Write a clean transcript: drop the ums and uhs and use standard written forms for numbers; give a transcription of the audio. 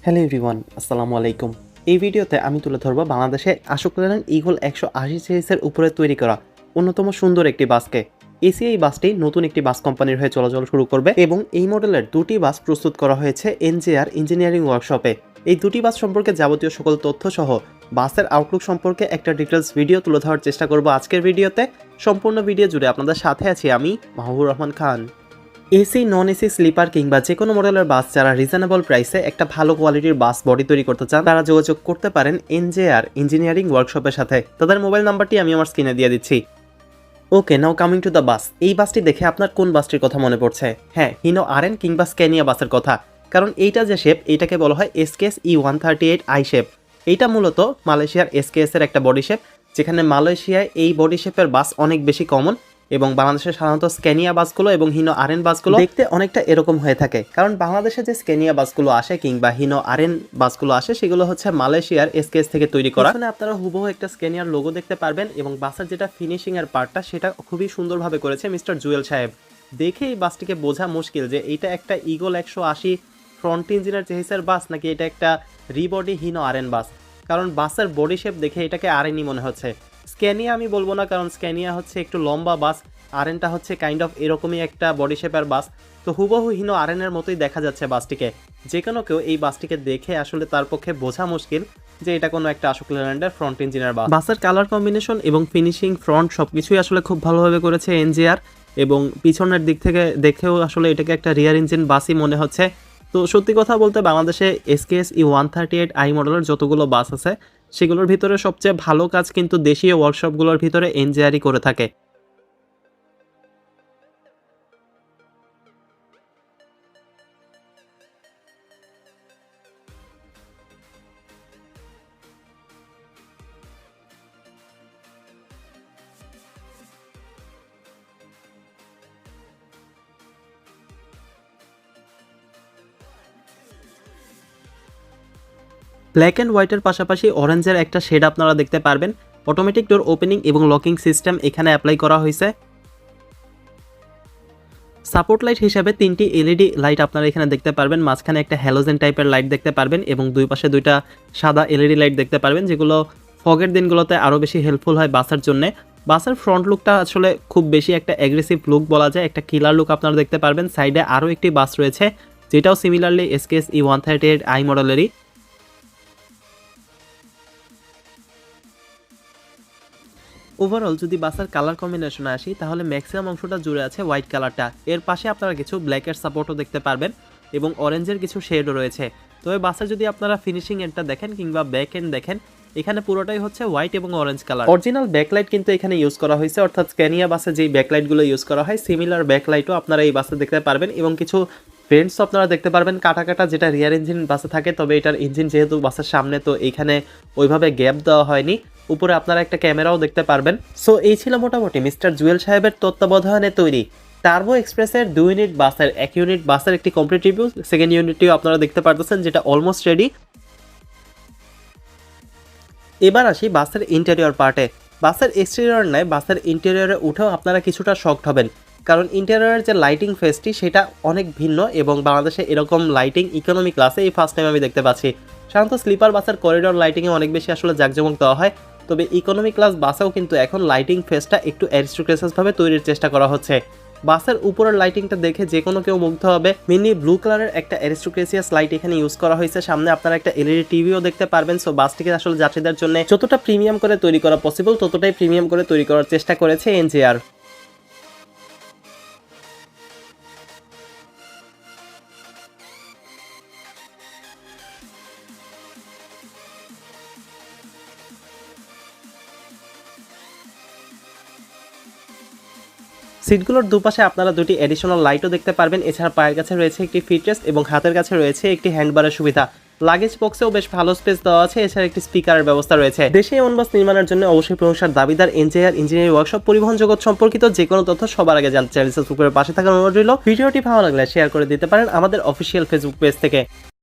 Hello everyone, আসসালামু আলাইকুম। এই ভিডিওতে আমি তুলে ধরবো বাংলাদেশে আশোক লেল্যান্ড ইগল 180 সিরিজের উপরে তৈরি করা অন্যতম সুন্দর একটি বাসকে। এই বাসটি নতুন একটি বাস কোম্পানির হয়ে চলাচল শুরু করবে এবং এই মডেলের দুটি বাস প্রস্তুত করা হয়েছে এনজেআর ইঞ্জিনিয়ারিং ওয়ার্কশপে। এই দুটি বাস সম্পর্কে যাবতীয় সকল তথ্য সহ বাসের আউটলুক সম্পর্কে একটা ডিটেলস ভিডিও তুলে ধরার চেষ্টা করব আজকের ভিডিওতে। সম্পূর্ণ ভিডিও জুড়ে আপনাদের সাথে আছি আমি Mahbubur Rahman Khan. AC, non AC, sleeper কিংবা যে কোনো মডেলের বাস যারা রিজনেবল প্রাইসে একটা ভালো কোয়ালিটির বাস বডি তৈরি করতে চান তারা যোগাযোগ করতে পারেন এনজেআর ইঞ্জিনিয়ারিং ওয়ার্কশপের সাথে। তাদের মোবাইল নাম্বারটি আমি আমার স্ক্রিনে দিয়ে দিচ্ছি। Okay, now coming to the bus. এই বাসটি দেখে আপনার কোন বাসটির কথা মনে পড়ছে? হ্যাঁ, হিনো আরএন কিংবা স্ক্যানিয়া বাসের কথা। কারণ এইটা যে শেপ, এইটাকে বলা হয় এসকেএস E138i শেপ। এইটা মূলত মালয়েশিয়ার এসকেএস এর একটা বডি শেপ, যেখানে মালয়েশিয়ায় এই বডি শেপের বাস অনেক বেশি কমন এবং বাংলাদেশের সাধারণত স্ক্যানিয়া বাসগুলো এবং হিনো আরএন বাসগুলো দেখতে অনেকটা এরকম হয়ে থাকে। কারণ বাংলাদেশে যে স্ক্যানিয়া বাসগুলো আসে কিংবা হিনো আরএন বাসগুলো আসে সেগুলো হচ্ছে মালয়েশিয়ার এসকেএস থেকে তৈরি করা। এখানে আপনারা হুবহু একটা স্ক্যানিয়ার লোগো দেখতে পারবেন এবং বাসের যেটা ফিনিশিং এর পার্টটা সেটা খুবই সুন্দরভাবে করেছে মিস্টার জুয়েল সাহেব। দেখে এই বাসটিকে বোঝা মুশকিল যে এটা একটা ইগল 180 ফ্রন্ট ইঞ্জিনের চেসিসের বাস নাকি এটা একটা রিবডি হিনো আরএন বাস। কারণ বাসের বডি শেপ দেখে এটাকে আরএনই মনে হচ্ছে। স্ক্যানিয়া আমি বলবো না, কারণ স্ক্যানিয়া হচ্ছে একটু লম্বা বাস, আরএনটা হচ্ছে কাইন্ড অফ এরকমই একটা বডি শেপের বাস। তো হুবহু হিনো আরএনের মতোই দেখা যাচ্ছে বাসটিকে। যে কোনো কেউ এই বাসটিকে দেখে আসলে তার পক্ষে বোঝা মুশকিল যে এটা কোনো একটা আশোক লেল্যান্ডের ফ্রন্ট ইঞ্জিনের বাস। বাসের কালার কম্বিনেশন এবং ফিনিশিং, ফ্রন্ট সবকিছুই আসলে খুব ভালোভাবে করেছে এনজেআর এবং পিছনের দিক থেকে দেখেও আসলে এটাকে একটা রিয়ার ইঞ্জিন বাসই মনে হচ্ছে। তো সত্যি কথা বলতে বাংলাদেশে এসকেএস E138i মডেলের যতগুলো বাস আছে সেগুলোর ভিতরে সবচেয়ে ভালো কাজ কিন্তু দেশীয় ওয়ার্কশপগুলোর ভিতরে এনজেআরই করে থাকে। ব্ল্যাক অ্যান্ড হোয়াইটের পাশাপাশি অরেঞ্জের একটা শেড আপনারা দেখতে পারবেন। অটোমেটিক ডোর ওপেনিং এবং লকিং সিস্টেম এখানে অ্যাপ্লাই করা হয়েছে। সাপোর্ট লাইট হিসাবে 3টি এলইডি লাইট আপনারা এখানে দেখতে পারবেন। মাঝখানে একটা হ্যালোজেন টাইপের লাইট দেখতে পারবেন এবং দুই পাশে দুইটা সাদা এলইডি লাইট দেখতে পারবেন, যেগুলো ফগের দিনগুলোতে আরও বেশি হেল্পফুল হয় বাসের জন্য। বাসের ফ্রন্ট লুকটা আসলে খুব বেশি একটা অ্যাগ্রেসিভ লুক বলা যায়, একটা কিলার লুক আপনারা দেখতে পারবেন। সাইডে আরও একটি বাস রয়েছে যেটাও সিমিলারলি এসকেএস E138i মডেলেরই। ওভারঅল যদি বাসের কালার কম্বিনেশনে আসি তাহলে ম্যাক্সিমাম অংশটা জুড়ে আছে হোয়াইট কালারটা। এর পাশে আপনারা কিছু ব্ল্যাকের সাপোর্টও দেখতে পারবেন এবং অরেঞ্জের কিছু শেডও রয়েছে। তবে বাসে যদি আপনারা ফিনিশিং এন্ডটা দেখেন কিংবা ব্যাক এন্ড দেখেন, এখানে পুরোটাই হচ্ছে হোয়াইট এবং অরেঞ্জ কালার। অরিজিনাল ব্যাকলাইট কিন্তু এখানে ইউজ করা হয়েছে, অর্থাৎ স্ক্যানিয়া বাসে যেই ব্যাকলাইটগুলো ইউজ করা হয় সিমিলার ব্যাকলাইটও আপনারা এই বাসে দেখতে পারবেন এবং কিছু ফ্রেন্ডস আপনারা দেখতে পারবেন কাটা কাটা, যেটা রিয়ার ইঞ্জিন বাসে থাকে। তবে এটার ইঞ্জিন যেহেতু বাসের সামনে, তো এইখানে ওইভাবে গ্যাপ দেওয়া হয়নি। উপরে আপনারা একটা ক্যামেরাও দেখতে পারবেন। সো এই ছিল মোটামুটি মিস্টার জুয়েল সাহেবের তত্ত্বাবধানে তৈরি টার্বো এক্সপ্রেসের 2 ইউনিট বাসের 1 ইউনিট বাসের একটি কমপ্লিট রিভিউ। সেকেন্ড ইউনিটটিও আপনারা দেখতে পারতেছেন, যেটা অলমোস্ট রেডি। এবার আসি বাসের ইন্টেরিয়র পার্টে। বাসের এক্সটেরিয়র নয়, বাসের ইন্টেরিয়রে উঠেও আপনারা কিছুটা শকড হবেন, কারণ ইন্টেরিয়রের যে লাইটিং ফেসটি সেটা অনেক ভিন্ন এবং বাংলাদেশে এরকম লাইটিং ইকোনমি ক্লাসে এই ফার্স্ট টাইম আমি দেখতে পাচ্ছি। সাধারণত স্লিপার বাসের করিডোর লাইটিংয়ে অনেক বেশি আসলে জাঁকজমক দেওয়া হয়, তবে ইকোনমি ক্লাস বাসেও কিন্তু এখন লাইটিং ফেসটা একটু অ্যারিস্টোক্রেটাসভাবে তৈরির চেষ্টা করা হচ্ছে। বাসের উপরের লাইটিংটা দেখে যে কোনো কেউ মুগ্ধ হবে। মিনি ব্লু কালারের একটা অ্যারিস্টোক্রেসিয়াস লাইট এখানে ইউজ করা হয়েছে। সামনে আপনারা একটা এলইডি টিভিও দেখতে পারবেন। সো বাসটিকে আসলে যাত্রীদের জন্য যতটা প্রিমিয়াম করে তৈরি করা পসিবল ততটাই প্রিমিয়াম করে তৈরি করার চেষ্টা করেছে এনজেআর। সিটগুলোর দুপাশে আপনারা দুটি এডিশনাল লাইটও দেখতে পারবেন। এছাড়া পায়ের কাছে রয়েছে একটি ফিটরেস্ট এবং হাতের কাছে রয়েছে একটি হ্যান্ডবারের সুবিধা। লাগেজ বক্সেও বেশ ভালো স্পেস দেওয়া আছে। এছাড়া একটি স্পিকারের ব্যবস্থা রয়েছে। দেশে এমন বাস নির্মাণের জন্য অবশ্যই প্রশংসার দাবিদার এনজেআর ইঞ্জিনিয়ারিং ওয়ার্কশপ। পরিবহন জগৎ সম্পর্কিত যে কোনো তথ্য সবার আগে জানতে চ্যানেল সাবস্ক্রাইব করে পাশে থাকার অনুরোধ রইল। ভিডিওটি ভালো লাগলে শেয়ার করে দিতে পারেন আমাদের অফিসিয়াল ফেসবুক পেজ থেকে।